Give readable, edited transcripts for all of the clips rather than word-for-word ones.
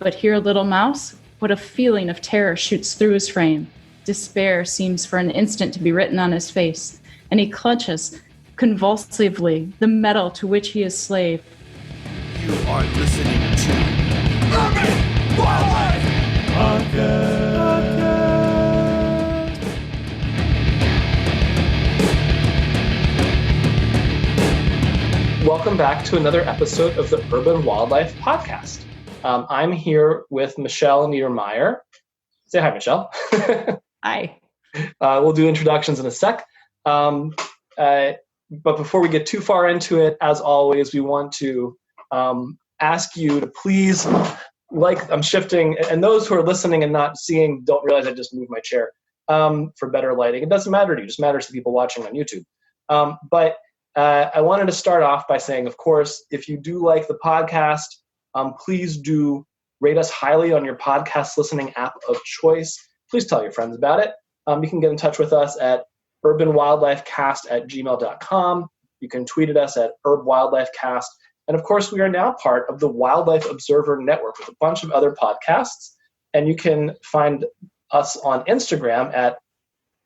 but hear a little mouse, what a feeling of terror shoots through his frame. Despair seems for an instant to be written on his face, and he clutches convulsively the metal to which he is slave. You are listening to Urban Wildlife Podcast. Welcome back to another episode of the Urban Wildlife Podcast. I'm here with Michelle Niedermeyer. Say hi, Michelle. Hi. We'll do introductions in a sec. But before we get too far into it, as always, we want to ask you to please, I'm shifting, and those who are listening and not seeing don't realize I just moved my chair for better lighting. It doesn't matter to you, it just matters to people watching on YouTube. But I wanted to start off by saying, of course, if you do like the podcast, please do rate us highly on your podcast listening app of choice. Please tell your friends about it. You can get in touch with us at urbanwildlifecast@gmail.com. You can tweet at us at urbwildlifecast. And of course, we are now part of the Wildlife Observer Network with a bunch of other podcasts. And you can find us on Instagram at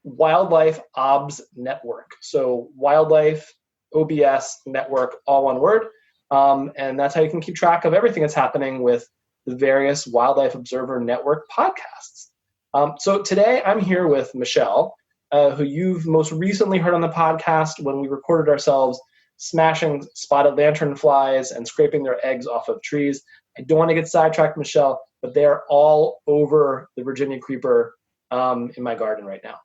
Wildlife Obs Network. So Wildlife OBS Network, all one word. And that's how you can keep track of everything that's happening with the various Wildlife Observer Network podcasts. So today I'm here with Michelle, who you've most recently heard on the podcast when we recorded ourselves smashing spotted lanternflies and scraping their eggs off of trees. I don't want to get sidetracked, Michelle, but they are all over the Virginia creeper in my garden right now.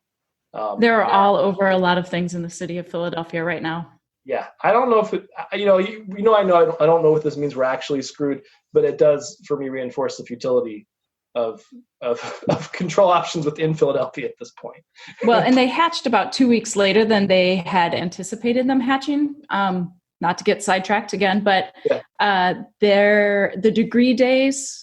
They're all over a lot of things in the city of Philadelphia right now. Yeah, I don't know if it, I don't know what this means. We're actually screwed, but it does for me reinforce the futility of control options within Philadelphia at this point. Well, and they hatched about 2 weeks later than they had anticipated them hatching. Not to get sidetracked again, but the degree days,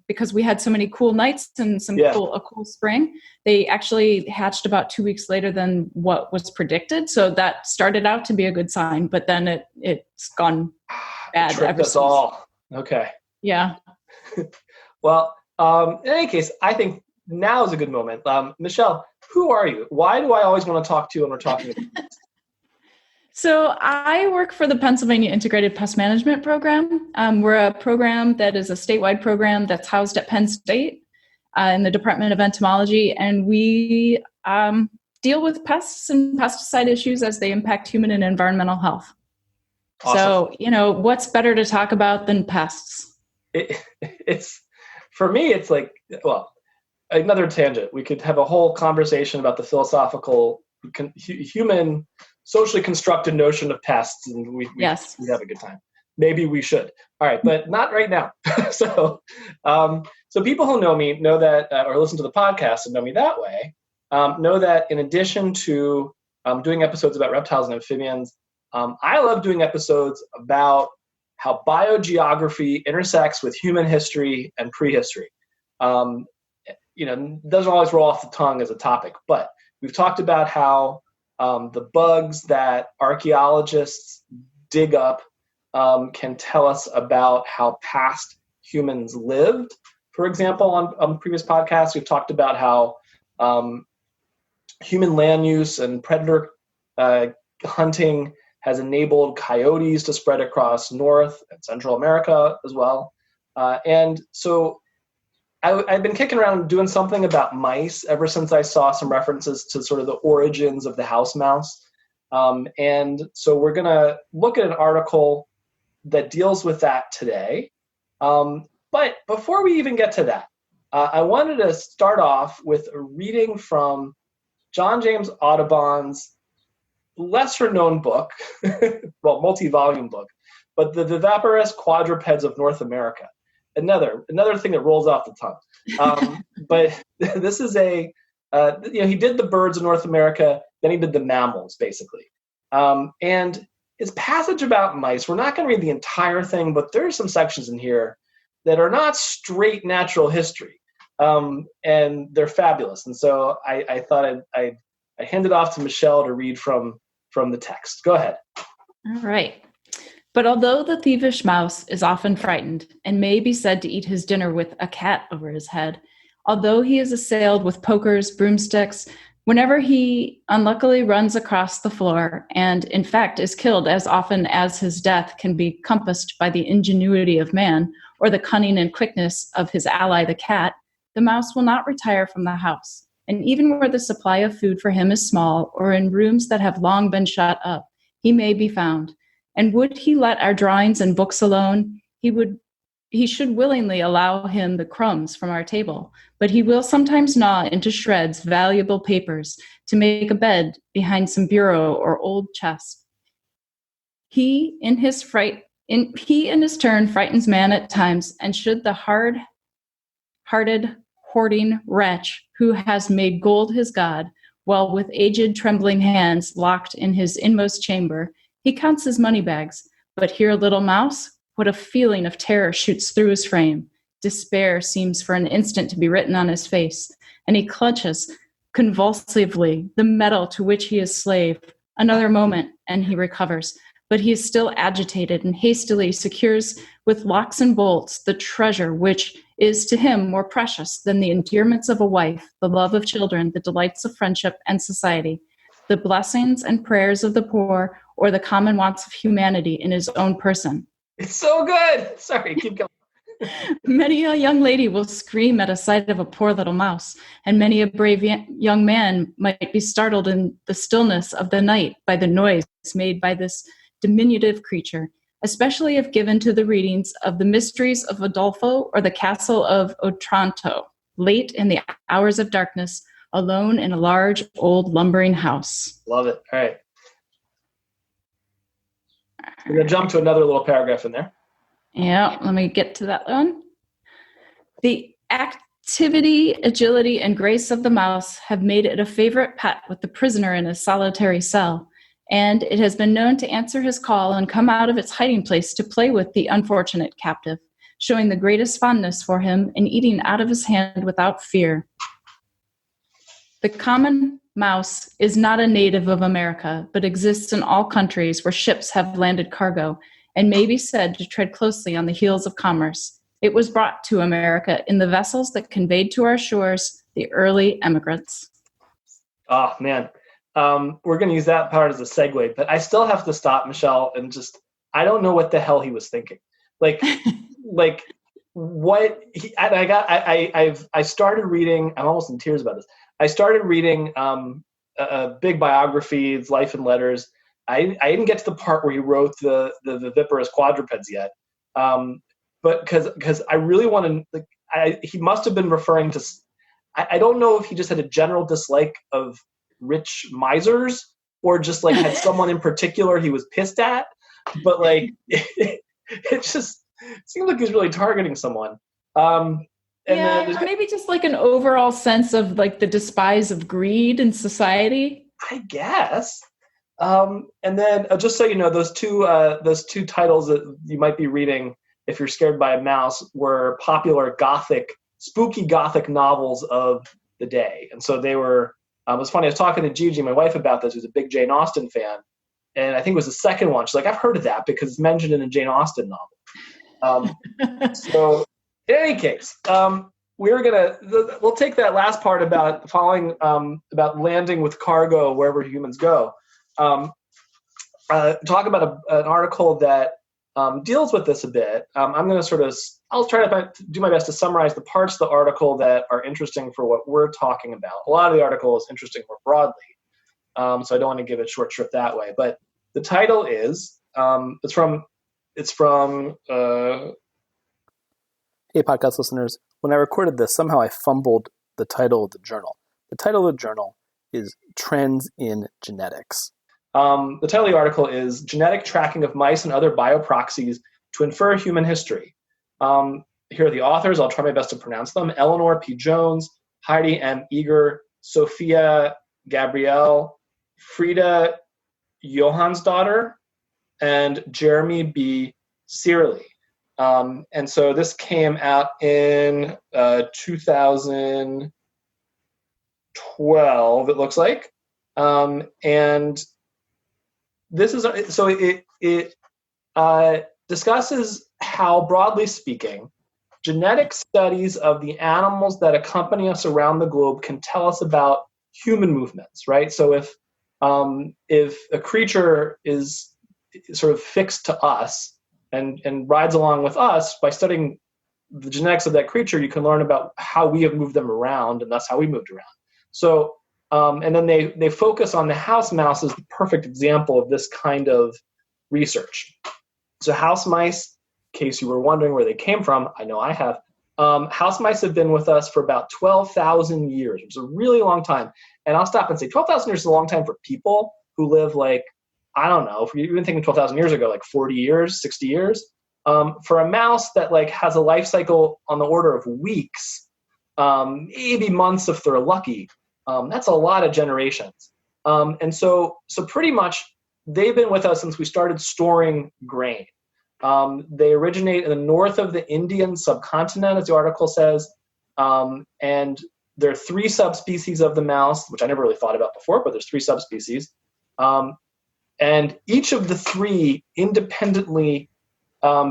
because we had so many cool nights and a cool spring, they actually hatched about 2 weeks later than what was predicted. So that started out to be a good sign, but then it's gone bad ever since. All. Okay. Yeah. Well, in any case, I think now is a good moment. Michelle, who are you? Why do I always want to talk to you when we're talking about this? So I work for the Pennsylvania Integrated Pest Management Program. We're a program that is a statewide program that's housed at Penn State in the Department of Entomology, and we deal with pests and pesticide issues as they impact human and environmental health. Awesome. So, what's better to talk about than pests? It's for me, it's like, well, another tangent. We could have a whole conversation about the philosophical human socially constructed notion of pests, and we have a good time. Maybe we should. All right, but not right now. So people who know me know that, or listen to the podcast and know me that way, know that in addition to doing episodes about reptiles and amphibians, I love doing episodes about how biogeography intersects with human history and prehistory. Doesn't always roll off the tongue as a topic, but we've talked about how the bugs that archaeologists dig up can tell us about how past humans lived. For example, on previous podcasts, we've talked about how human land use and predator hunting has enabled coyotes to spread across North and Central America as well. And so I've been kicking around doing something about mice ever since I saw some references to sort of the origins of the house mouse. And so we're going to look at an article that deals with that today. But before we even get to that, I wanted to start off with a reading from John James Audubon's lesser known book, well, multi-volume book, but The Viviparous Quadrupeds of North America. Another thing that rolls off the tongue. But this is he did the birds of North America, then he did the mammals, basically. And his passage about mice, we're not going to read the entire thing, but there are some sections in here that are not straight natural history. And they're fabulous. And so I thought I'd hand it off to Michelle to read from the text. Go ahead. All right. But although the thievish mouse is often frightened and may be said to eat his dinner with a cat over his head, although he is assailed with pokers, broomsticks, whenever he unluckily runs across the floor and, in fact, is killed as often as his death can be compassed by the ingenuity of man or the cunning and quickness of his ally, the cat, the mouse will not retire from the house. And even where the supply of food for him is small or in rooms that have long been shut up, he may be found. And would he let our drawings and books alone, he should willingly allow him the crumbs from our table, but he will sometimes gnaw into shreds valuable papers to make a bed behind some bureau or old chest. He in his turn frightens man at times, and should the hard-hearted, hoarding wretch who has made gold his god, while with aged, trembling hands locked in his inmost chamber, he counts his money bags, but here, little mouse, what a feeling of terror shoots through his frame. Despair seems for an instant to be written on his face, and he clutches convulsively the metal to which he is slave. Another moment, and he recovers, but he is still agitated and hastily secures with locks and bolts the treasure which is to him more precious than the endearments of a wife, the love of children, the delights of friendship and society, the blessings and prayers of the poor, or the common wants of humanity in his own person. It's so good. Sorry, keep going. Many a young lady will scream at a sight of a poor little mouse, and many a brave young man might be startled in the stillness of the night by the noise made by this diminutive creature, especially if given to the readings of the mysteries of Udolpho or the castle of Otranto, late in the hours of darkness, alone in a large old lumbering house. Love it. All right. We're going to jump to another little paragraph in there. Yeah, let me get to that one. The activity, agility, and grace of the mouse have made it a favorite pet with the prisoner in his solitary cell, and it has been known to answer his call and come out of its hiding place to play with the unfortunate captive, showing the greatest fondness for him and eating out of his hand without fear. The common mouse is not a native of America, but exists in all countries where ships have landed cargo, and may be said to tread closely on the heels of commerce. It was brought to America in the vessels that conveyed to our shores the early emigrants. Oh, man. We're going to use that part as a segue, but I still have to stop, Michelle, and I don't know what the hell he was thinking. Like what I started reading, I'm almost in tears about this. I started reading a big biography, his life and letters. I didn't get to the part where he wrote the viviparous quadrupeds yet, but because I really want to. He must have been referring to. I don't know if he just had a general dislike of rich misers, or just like had someone in particular he was pissed at. But like, it just seems like he's really targeting someone. Or maybe just like an overall sense of like the despise of greed in society. I guess. And then just so you know, those two titles that you might be reading if you're scared by a mouse were popular spooky Gothic novels of the day. And so they were, it was funny, I was talking to Gigi, my wife, about this, who's a big Jane Austen fan. And I think it was the second one. She's like, I've heard of that because it's mentioned in a Jane Austen novel. So in any case, we'll take that last part about about landing with cargo wherever humans go. Talk about an article that deals with this a bit. I'm going to I'll try to do my best to summarize the parts of the article that are interesting for what we're talking about. A lot of the article is interesting more broadly, so I don't want to give it short shrift that way. But the title is it's from Hey, podcast listeners. When I recorded this, somehow I fumbled the title of the journal. The title of the journal is Trends in Genetics. The title of the article is Genetic Tracking of Mice and Other Bioproxies to Infer Human History. Here are the authors. I'll try my best to pronounce them. Eleanor P. Jones, Heidi M. Eager, Sophia Gabrielle, Frida Johansdottir, and Jeremy B. Searley. And so this came out in 2012, it looks like. And this is, so it discusses how, broadly speaking, genetic studies of the animals that accompany us around the globe can tell us about human movements, right? So if a creature is sort of fixed to us and rides along with us, by studying the genetics of that creature, you can learn about how we have moved them around, and that's how we moved around. So, and then they focus on the house mouse as the perfect example of this kind of research. So house mice, in case you were wondering where they came from, I know I have. House mice have been with us for about 12,000 years, which is a really long time. And I'll stop and say 12,000 years is a long time for people who live like, I don't know, if you're even thinking 12,000 years ago, like 40 years, 60 years. For a mouse that like has a life cycle on the order of weeks, maybe months if they're lucky, that's a lot of generations. And so pretty much they've been with us since we started storing grain. They originate in the north of the Indian subcontinent, as the article says, and there are 3 subspecies of the mouse, which I never really thought about before, but there's 3 subspecies. And each of the 3 independently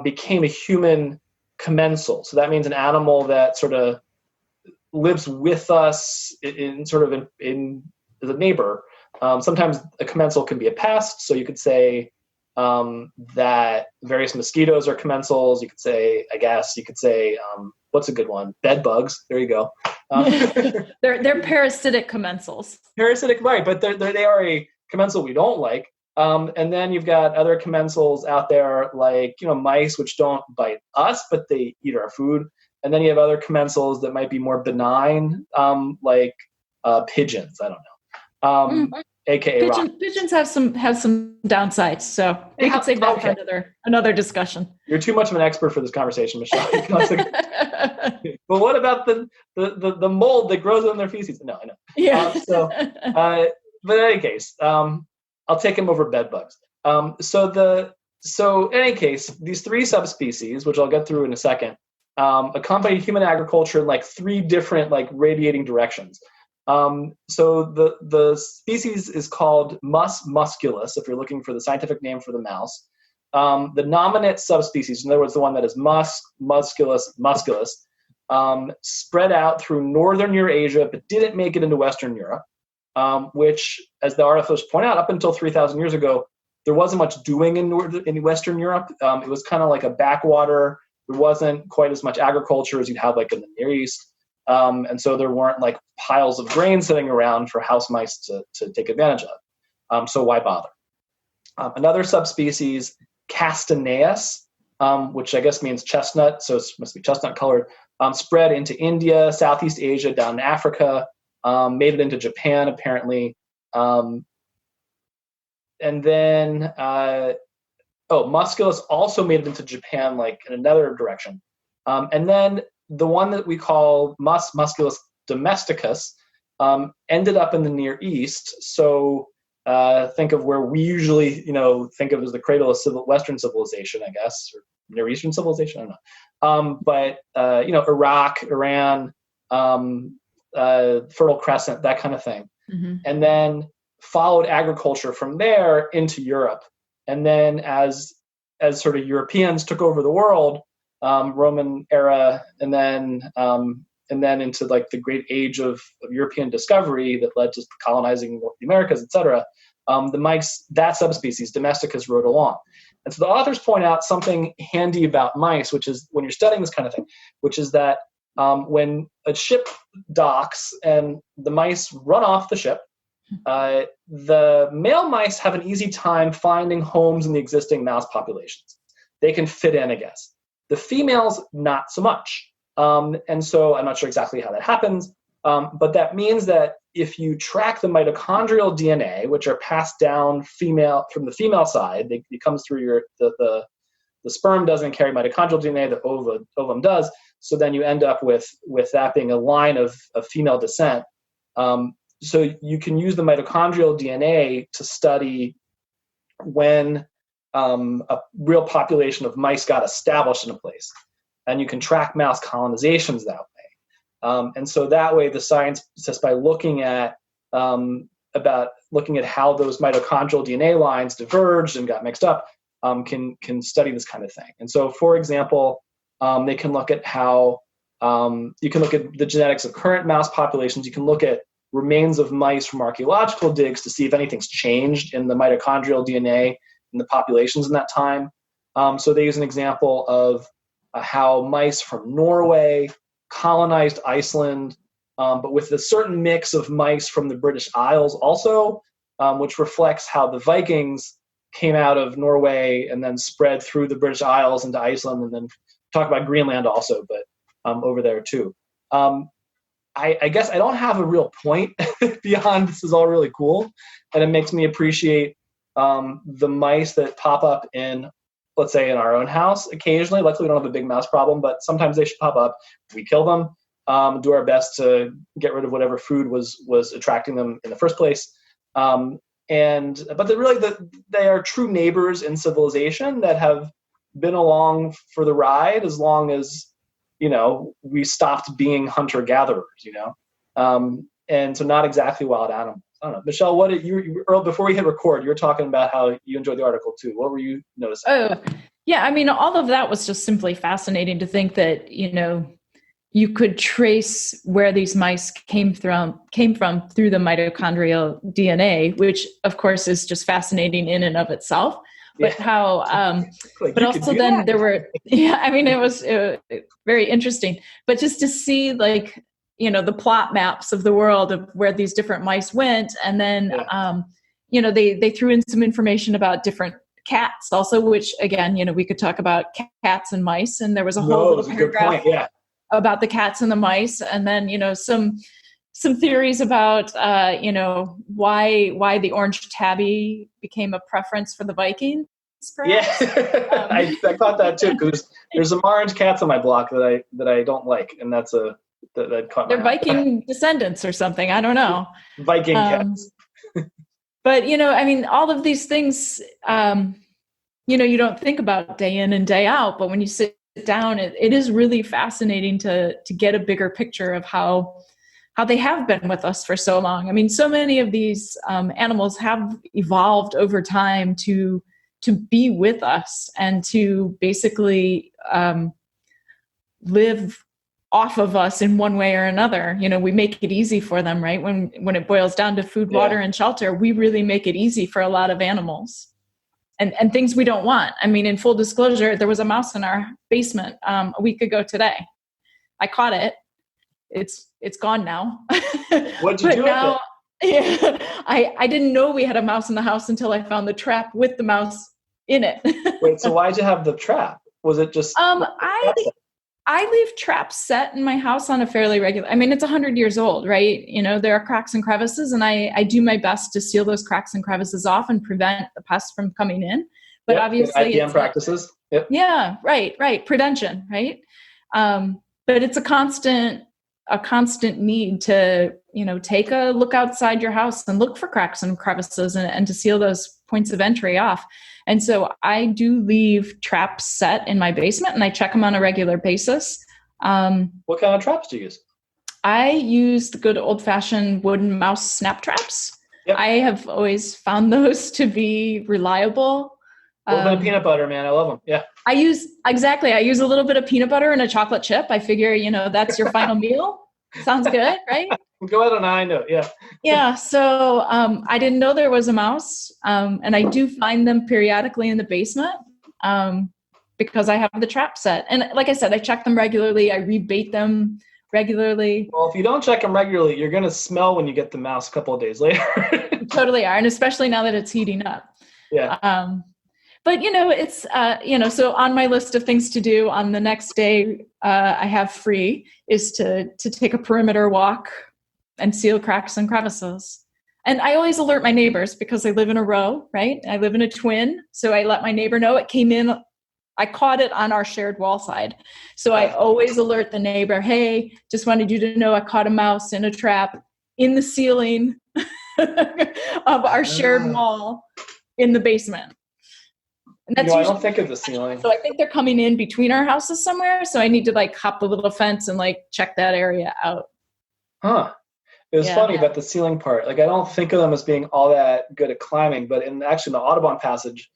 became a human commensal. So that means an animal that sort of lives with us in as a neighbor. Sometimes a commensal can be a pest. So you could say that various mosquitoes are commensals. You could say, what's a good one? Bed bugs. There you go. They're parasitic commensals. Parasitic, right? But they are a commensal we don't like. And then you've got other commensals out there like, mice, which don't bite us, but they eat our food. And then you have other commensals that might be more benign, like pigeons. I don't know. AKA pigeons have some downsides, so we could save that for another discussion. You're too much of an expert for this conversation, Michelle. But what about the mold that grows on their feces? No, I know. Yeah. But in any case, I'll take him over bed bugs. So in any case, these 3 subspecies, which I'll get through in a second, accompany human agriculture in like 3 different like radiating directions. So the species is called Mus musculus, if you're looking for the scientific name for the mouse. The nominate subspecies, in other words, the one that is Mus musculus, spread out through northern Eurasia, but didn't make it into Western Europe, which, as the articles point out, up until 3,000 years ago, there wasn't much doing in Western Europe. It was kind of like a backwater. There wasn't quite as much agriculture as you'd have like in the Near East. And so there weren't like piles of grain sitting around for house mice to take advantage of. So why bother? Another subspecies, Castaneus, which I guess means chestnut, so it must be chestnut colored, spread into India, Southeast Asia, down to Africa, made it into Japan apparently. And then, musculus also made it into Japan, like in another direction. And then the one that we call Mus musculus domesticus ended up in the Near East. So think of where we usually, think of as the cradle of Western civilization, I guess, or Near Eastern civilization. I don't know. But Iraq, Iran, Fertile Crescent, that kind of thing. Mm-hmm. And then followed agriculture from there into Europe. And then as sort of Europeans took over the world, Roman era, and then into like the great age of European discovery that led to colonizing the Americas, etc. The mice, that subspecies, domesticus, rode along. And so the authors point out something handy about mice, which is when you're studying this kind of thing, which is that when a ship docks and the mice run off the ship, the male mice have an easy time finding homes in the existing mouse populations. They can fit in, I guess. The females, not so much. And so I'm not sure exactly how that happens, but that means that if you track the mitochondrial DNA, which are passed down from the female side, it comes through the sperm doesn't carry mitochondrial DNA, the ovum does. So then you end up with that being a line of female descent. So you can use the mitochondrial DNA to study when a real population of mice got established in a place. And you can track mouse colonizations that way. And so that way the science, just by looking at how those mitochondrial DNA lines diverged and got mixed up, can study this kind of thing. And so, for example, they can look at how you can look at the genetics of current mouse populations. You can look at remains of mice from archaeological digs to see if anything's changed in the mitochondrial DNA in the populations in that time. So they use an example of how mice from Norway colonized Iceland, but with a certain mix of mice from the British Isles also, which reflects how the Vikings came out of Norway and then spread through the British Isles into Iceland, and then talk about Greenland also, but over there too. I guess I don't have a real point beyond this is all really cool, and it makes me appreciate the mice that pop up in, let's say, in our own house occasionally. Luckily, we don't have a big mouse problem, but sometimes they should pop up. We kill them, do our best to get rid of whatever food was attracting them in the first place. But they are true neighbors in civilization that have been along for the ride as long as, we stopped being hunter-gatherers, and so not exactly wild animals. I don't know. Michelle, what did you Earl, before we hit record, you were talking about how you enjoyed the article too. What were you noticing? Oh, yeah. I mean, all of that was just simply fascinating to think that, you could trace where these mice came from through the mitochondrial DNA, which of course is just fascinating in and of itself. But how, but also then there were, it was very interesting, but just to see the plot maps of the world of where these different mice went. And then, they threw in some information about different cats also, which again, we could talk about cats and mice. And there was a whole little paragraph about the cats and the mice. And then, some theories about, why the orange tabby became a preference for the Vikings. Perhaps. Yeah, I caught that too, because there's some orange cats on my block that I don't like, and that caught my eye. They're Viking descendants or something. I don't know. Viking cats. But all of these things, you don't think about day in and day out, but when you sit down, it is really fascinating to get a bigger picture of how they have been with us for so long. I mean, so many of these animals have evolved over time to be with us and to basically live off of us in one way or another. We make it easy for them, right? When it boils down to food, water, and shelter, we really make it easy for a lot of animals and things we don't want. I mean, in full disclosure, there was a mouse in our basement a week ago today. I caught it. It's gone now. What'd you do with it? Yeah, I didn't know we had a mouse in the house until I found the trap with the mouse in it. Wait, so why'd you have the trap? Was it just? I leave traps set in my house on a fairly regular. I mean, it's 100 years old, right? There are cracks and crevices, and I do my best to seal those cracks and crevices off and prevent the pests from coming in. But obviously, IPM practices. Yep. Yeah, right. Prevention, right? But it's a constant need to, take a look outside your house and look for cracks and crevices and to seal those points of entry off. And so I do leave traps set in my basement and I check them on a regular basis. What kind of traps do you use? I use the good old fashioned wooden mouse snap traps. Yep. I have always found those to be reliable. A little bit of peanut butter, man. I love them. Yeah. I use a little bit of peanut butter and a chocolate chip. I figure, that's your final meal. Sounds good, right? Go ahead, and I know. Yeah. Yeah. So I didn't know there was a mouse. And I do find them periodically in the basement because I have the trap set. And like I said, I check them regularly. I rebait them regularly. Well, if you don't check them regularly, you're going to smell when you get the mouse a couple of days later. Totally are. And especially now that it's heating up. Yeah. But, it's, so on my list of things to do on the next day I have free is to take a perimeter walk and seal cracks and crevices. And I always alert my neighbors because I live in a row, right? I live in a twin. So I let my neighbor know it came in. I caught it on our shared wall side. So I always alert the neighbor, hey, just wanted you to know I caught a mouse in a trap in the ceiling of our shared wall in the basement. And that's I don't think of the ceiling. So I think they're coming in between our houses somewhere. So I need to hop the little fence and check that area out. Huh. It was funny about the ceiling part. I don't think of them as being all that good at climbing, but in the Audubon passage,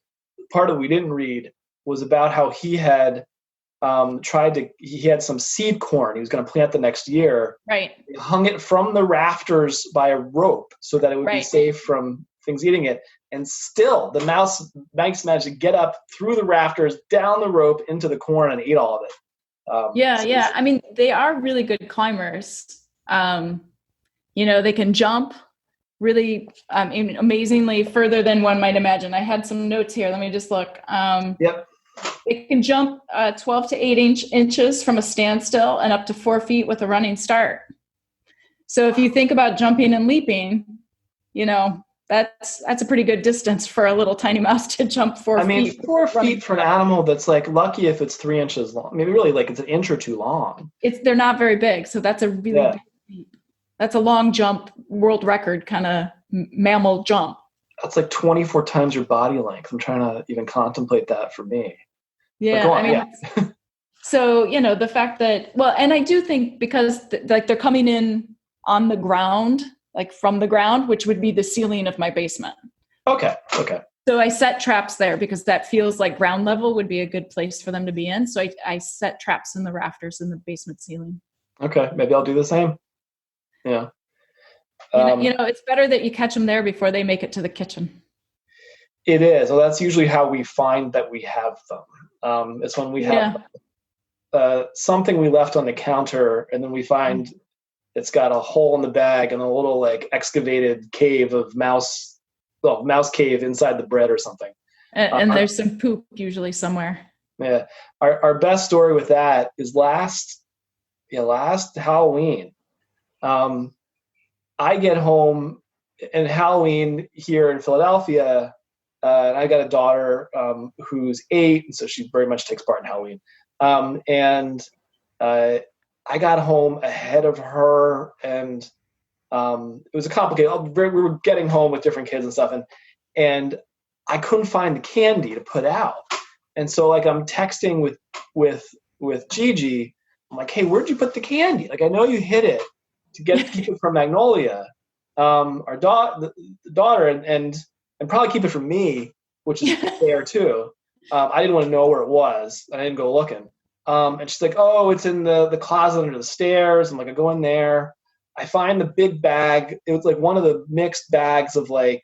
part that we didn't read was about how he had he had some seed corn he was going to plant the next year. Right. He hung it from the rafters by a rope so that it would be Right. safe from things eating it. And still, the mouse managed to get up through the rafters, down the rope, into the corn, and ate all of it. Yeah. I mean, they are really good climbers. They can jump really amazingly further than one might imagine. I had some notes here. Let me just look. Yep. It can jump 12 to 8 inches from a standstill and up to 4 feet with a running start. So if you think about jumping and leaping, that's a pretty good distance for a little tiny mouse to jump 4 feet. I mean, 4 feet for an animal that's like lucky if it's 3 inches long. Maybe really like it's an inch or two long. They're not very big, so that's a really big leap. That's a long jump, world record kind of mammal jump. That's like 24 times your body length. I'm trying to even contemplate that for me. Yeah, Go on, So, the fact that, and I do think because they're coming in on the ground, like from the ground, which would be the ceiling of my basement. Okay. So I set traps there because that feels like ground level would be a good place for them to be in. So I set traps in the rafters in the basement ceiling. Okay, maybe I'll do the same. Yeah. It's better that you catch them there before they make it to the kitchen. It is. Well, that's usually how we find that we have them. It's when we have something we left on the counter, and then we find it's got a hole in the bag and a little like excavated cave of mouse cave inside the bread or something. And there's some poop usually somewhere. Yeah. Our best story with that is last Halloween. I get home and Halloween here in Philadelphia, and I got a daughter who's 8, and so she very much takes part in Halloween. I got home ahead of her, and it was a complicated. We were getting home with different kids and stuff, and I couldn't find the candy to put out, and so like I'm texting with Gigi. I'm like, hey, where'd you put the candy? Like I know you hid it to keep it from Magnolia, our the daughter, and probably keep it from me, which is fair too. I didn't want to know where it was. I didn't go looking. And she's like, oh, it's in the closet under the stairs. I'm like, I go in there. I find the big bag. It was like one of the mixed bags of like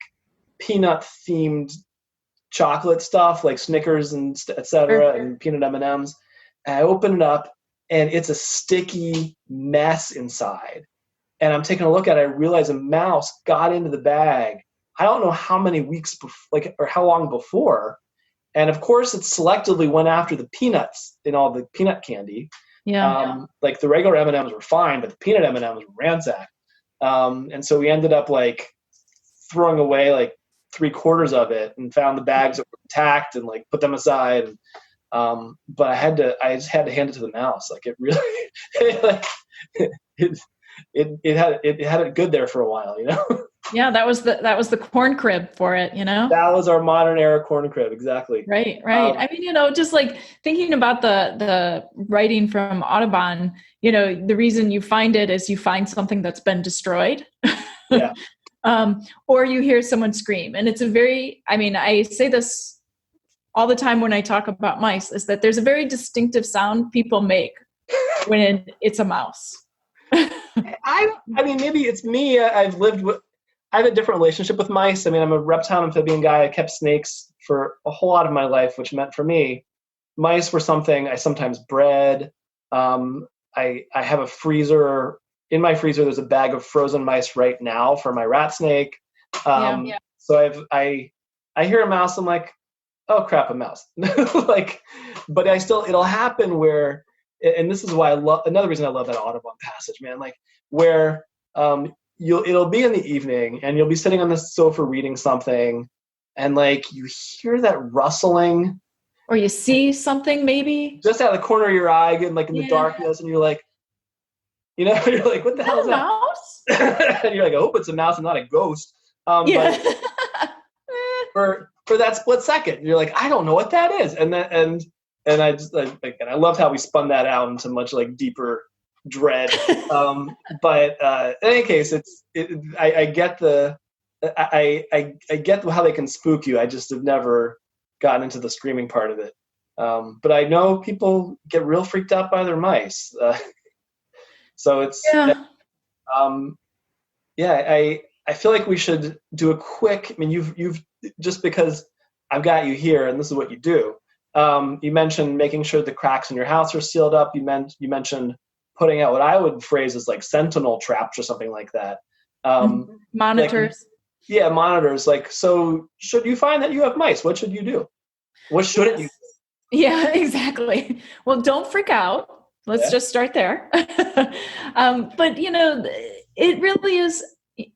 peanut themed chocolate stuff, like Snickers and et cetera, and peanut M&Ms. And I open it up, and it's a sticky mess inside. And I'm taking a look at it. I realize a mouse got into the bag. I don't know how many weeks or how long before. And of course, it selectively went after the peanuts in all the peanut candy. Yeah. Like the regular M&Ms were fine, but the peanut M&Ms were ransacked. And so we ended up like throwing away like 3/4 of it and found the bags that were intact and like put them aside. But I just had to hand it to the mouse. Like it really, it had it good there for a while, Yeah, that was the corn crib for it, That was our modern era corn crib, exactly. Right. I mean, just like thinking about the writing from Audubon, the reason you find it is you find something that's been destroyed. Yeah. Or you hear someone scream. And it's I say this all the time when I talk about mice, is that there's a very distinctive sound people make when it's a mouse. I mean, maybe it's me. I have a different relationship with mice. I mean, I'm a reptile amphibian guy. I kept snakes for a whole lot of my life, which meant for me, mice were something I sometimes bred. I have a freezer. In my freezer, there's a bag of frozen mice right now for my rat snake. So I hear a mouse. I'm like, oh crap, a mouse. But it'll happen where, and this is why another reason I love that Audubon passage, man. Like where it'll be in the evening and you'll be sitting on the sofa reading something, and like you hear that rustling, or you see something maybe just out of the corner of your eye, and like in the darkness, and you're like, you're like, what the hell is that? Mouse? And you're like, I hope it's a mouse and not a ghost. But for that split second, you're like, I don't know what that is, and I just and I loved how we spun that out into much like deeper dread. But in any case, I get I get how they can spook you. I just have never gotten into the streaming part of it. But I know people get real freaked out by their mice. So it's, I feel like we should do a quick, I mean, you've just because I've got you here and this is what you do. You mentioned making sure the cracks in your house are sealed up. You mentioned putting out what I would phrase as like sentinel traps or something like that. Monitors. Monitors. Like, so should you find that you have mice, what should you do? What shouldn't you do? Yeah, exactly. Well, don't freak out. Let's just start there. But, it really is,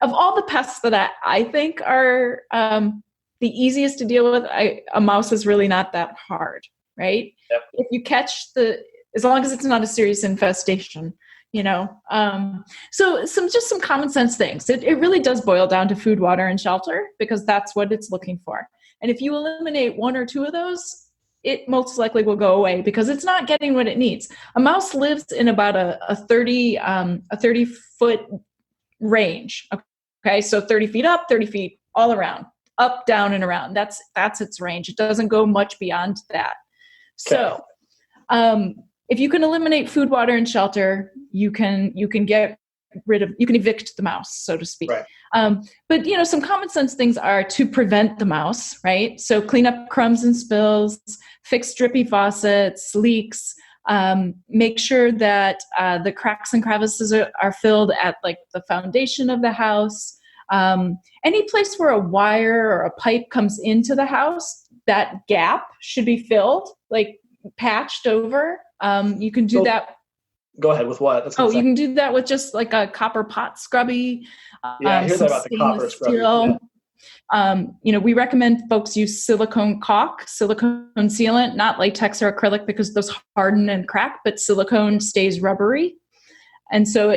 of all the pests that I think are the easiest to deal with, a mouse is really not that hard, right? Yep. If you catch as long as it's not a serious infestation, so some common sense things. It really does boil down to food, water, and shelter, because that's what it's looking for. And if you eliminate one or two of those, it most likely will go away because it's not getting what it needs. A mouse lives in about a 30-foot range. Okay, so 30 feet up, 30 feet all around, up, down, and around. That's its range. It doesn't go much beyond that. Okay. So, if you can eliminate food, water, and shelter, you can get rid of, you can evict the mouse, so to speak. Right. But some common sense things are to prevent the mouse, right? So clean up crumbs and spills, fix drippy faucets, leaks, make sure that the cracks and crevices are filled at like the foundation of the house. Any place where a wire or a pipe comes into the house, that gap should be filled, like patched over. You can do that. Go ahead with what? You can do that with just like a copper pot scrubby. I hear that about the copper scrubby. Yeah. We recommend folks use silicone caulk, silicone sealant, not latex or acrylic because those harden and crack, but silicone stays rubbery. And so,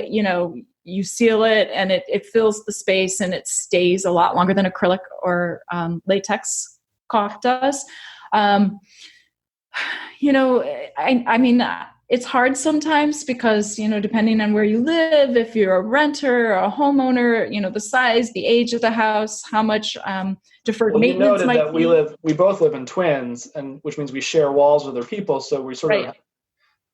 you seal it and it fills the space and it stays a lot longer than acrylic or latex caulk does. It's hard sometimes because, depending on where you live, if you're a renter or a homeowner, the size, the age of the house, how much deferred maintenance might be. We both live in twins, and which means we share walls with other people. So we sort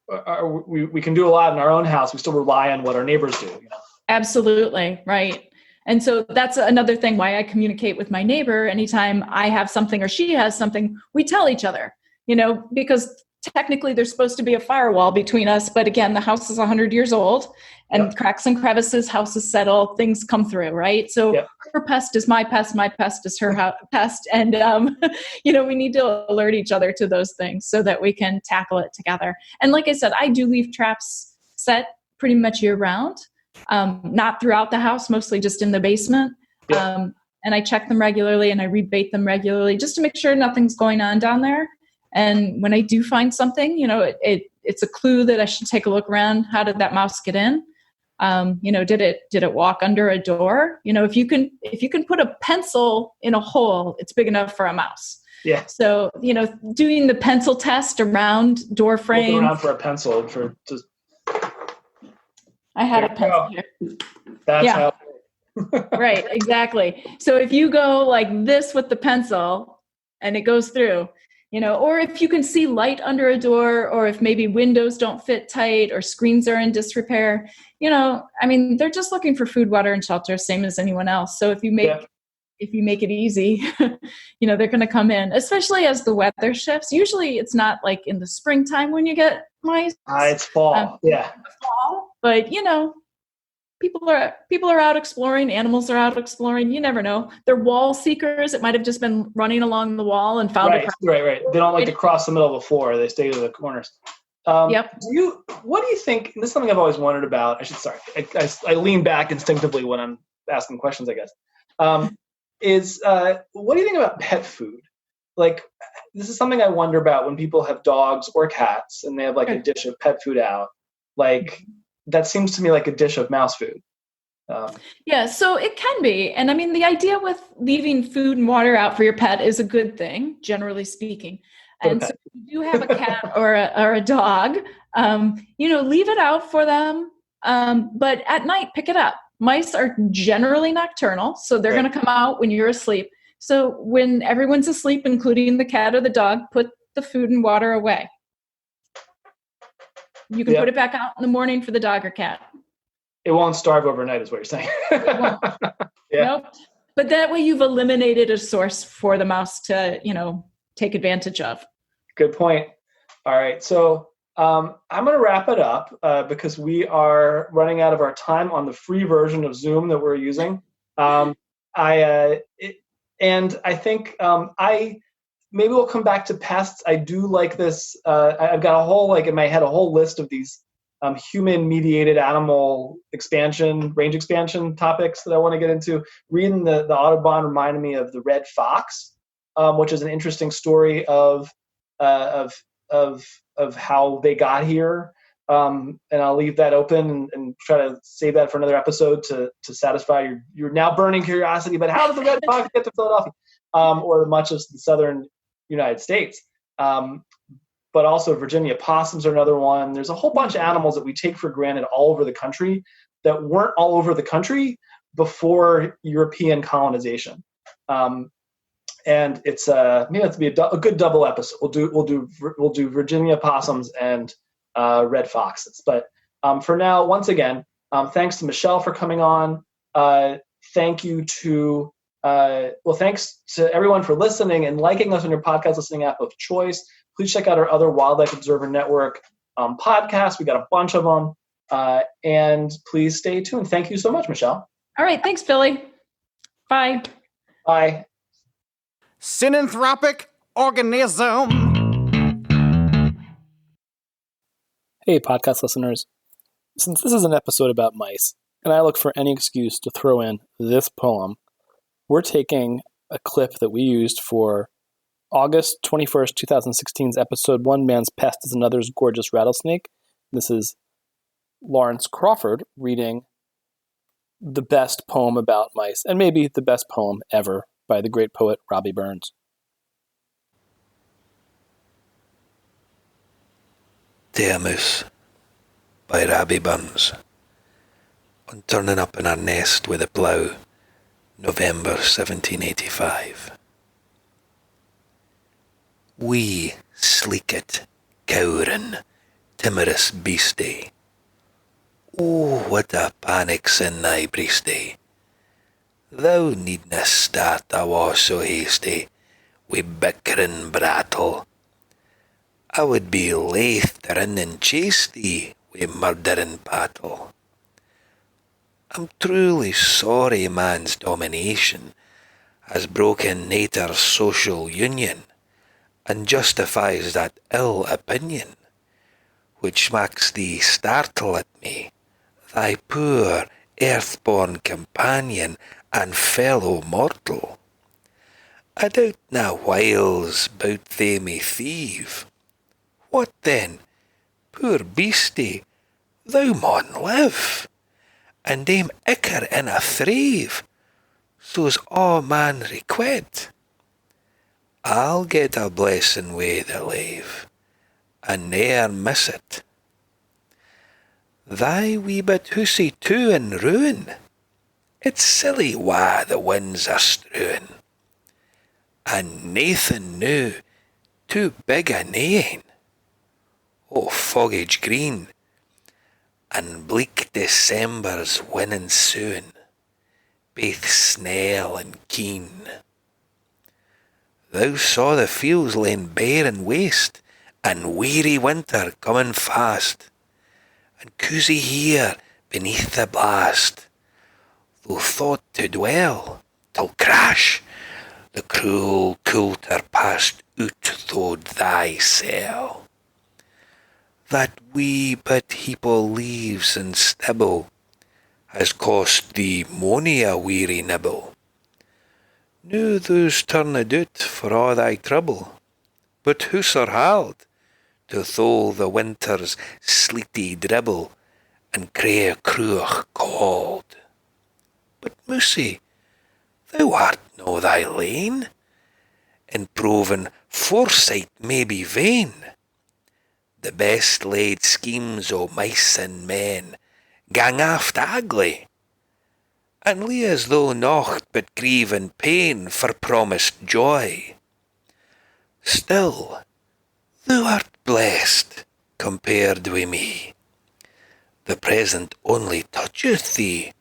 of, we can do a lot in our own house. We still rely on what our neighbors do. Absolutely. Right. And so that's another thing why I communicate with my neighbor. Anytime I have something or she has something, we tell each other, because technically there's supposed to be a firewall between us. But again, the house is 100 years old and cracks and crevices, houses settle, things come through, right? So her pest is my pest is her pest. And, we need to alert each other to those things so that we can tackle it together. And like I said, I do leave traps set pretty much year round, not throughout the house, mostly just in the basement. And I check them regularly and I rebait them regularly just to make sure nothing's going on down there. And when I do find something, it's a clue that I should take a look around. How did that mouse get in? Did it walk under a door? If you can put a pencil in a hole, it's big enough for a mouse. Yeah. So, doing the pencil test around door frame. Looking around for a pencil for just. I had a pencil here. That's how. Right, exactly. So if you go like this with the pencil and it goes through, or if you can see light under a door, or if maybe windows don't fit tight or screens are in disrepair, they're just looking for food, water, and shelter, same as anyone else. So if you make it easy, they're going to come in, especially as the weather shifts. Usually it's not like in the springtime when you get mice. It's fall. Fall, but people are out exploring, animals are out exploring. You never know. They're wall seekers. It might have just been running along the wall and found Right. They don't like to cross the middle of the floor. They stay to the corners. Yep. What do you think? This is something I've always wondered about. I lean back instinctively when I'm asking questions, I guess. What do you think about pet food? Like, this is something I wonder about when people have dogs or cats and they have like a dish of pet food out. Like, that seems to me like a dish of mouse food. So it can be. And the idea with leaving food and water out for your pet is a good thing, generally speaking. And so if you do have a cat or a dog, leave it out for them. But at night, pick it up. Mice are generally nocturnal, so they're going to come out when you're asleep. So when everyone's asleep, including the cat or the dog, put the food and water away. You can put it back out in the morning for the dog or cat. It won't starve overnight, is what you're saying. Yeah. Nope. But that way you've eliminated a source for the mouse to, take advantage of. Good point. All right. So I'm going to wrap it up because we are running out of our time on the free version of Zoom that we're using. I think maybe we'll come back to pests. I do like this. I've got a whole, in my head, a whole list of these human-mediated animal range expansion topics that I want to get into. Reading the Audubon reminded me of the red fox, which is an interesting story of how they got here. And I'll leave that open and try to save that for another episode to satisfy your now burning curiosity. But how did the red fox get to Philadelphia, or much of the southern United States? But also Virginia possums are another one. There's a whole bunch of animals that we take for granted all over the country that weren't all over the country before European colonization. And it's maybe that's be a good double episode. We'll do Virginia possums and red foxes. But for now, once again, thanks to Michelle for coming on. Thanks to everyone for listening and liking us on your podcast listening app of choice. Please check out our other Wildlife Observer Network podcasts. We got a bunch of them. And please stay tuned. Thank you so much, Michelle. All right. Thanks, Billy. Bye. Bye. Synanthropic organism. Hey, podcast listeners. Since this is an episode about mice, and I look for any excuse to throw in this poem, we're taking a clip that we used for August 21st, 2016's episode One Man's Pest is Another's Gorgeous Rattlesnake. This is Lawrence Crawford reading the best poem about mice, and maybe the best poem ever, by the great poet Robbie Burns. Dear Moose by Robbie Burns. On turning up in our nest with a plough, November 1785. Wee, sleekit, cowering, timorous beastie. Oh, what a panic's in thy breastie. Thou needna start awa so hasty, wi' bickering brattle. I would be laith to run and chase thee wi' murdering battle. I'm truly sorry man's domination has broken nature's social union, and justifies that ill opinion, which makes thee startle at me, thy poor earth-born companion and fellow mortal. I doubt na whiles bout they may thieve. What then, poor beastie, thou maun live, and aim icker in a thrave, so's a man requite. I'll get a blessing wi' the lave, and ne'er miss it. Thy wee bit housie too in ruin, it's silly wha the winds are strewing, and naething new, too big a neighing. O foggage green, and bleak December's winning soon, baith snell and keen. Thou saw the fields lain bare and waste, and weary winter coming fast, and cosy here beneath the blast, thou thought to dwell, till crash, the cruel coulter passed out thro'd thy cell. That wee bit heap o' leaves and stibble has cost thee mony a weary nibble. Now thou's turned out for a' thy trouble, but hooser hald to thole the winter's sleety dribble and crea cruach cold. But Moosie, thou art no thy lane, and proven foresight may be vain. The best laid schemes o' mice and men gang aft ugly. and lee as though nought but grieve and pain for promised joy. Still, thou art blessed compared wi' me. The present only toucheth thee,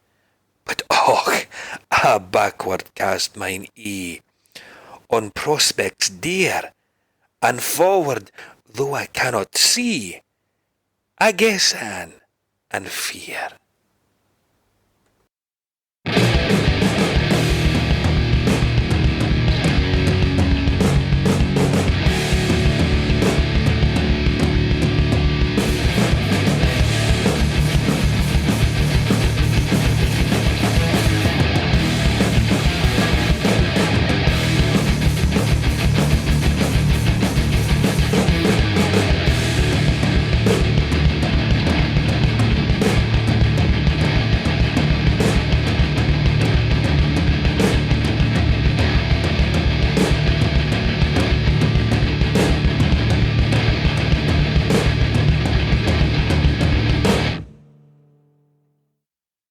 but och, I backward cast mine ee on prospects dear, and forward, though I cannot see, I guess an and fear.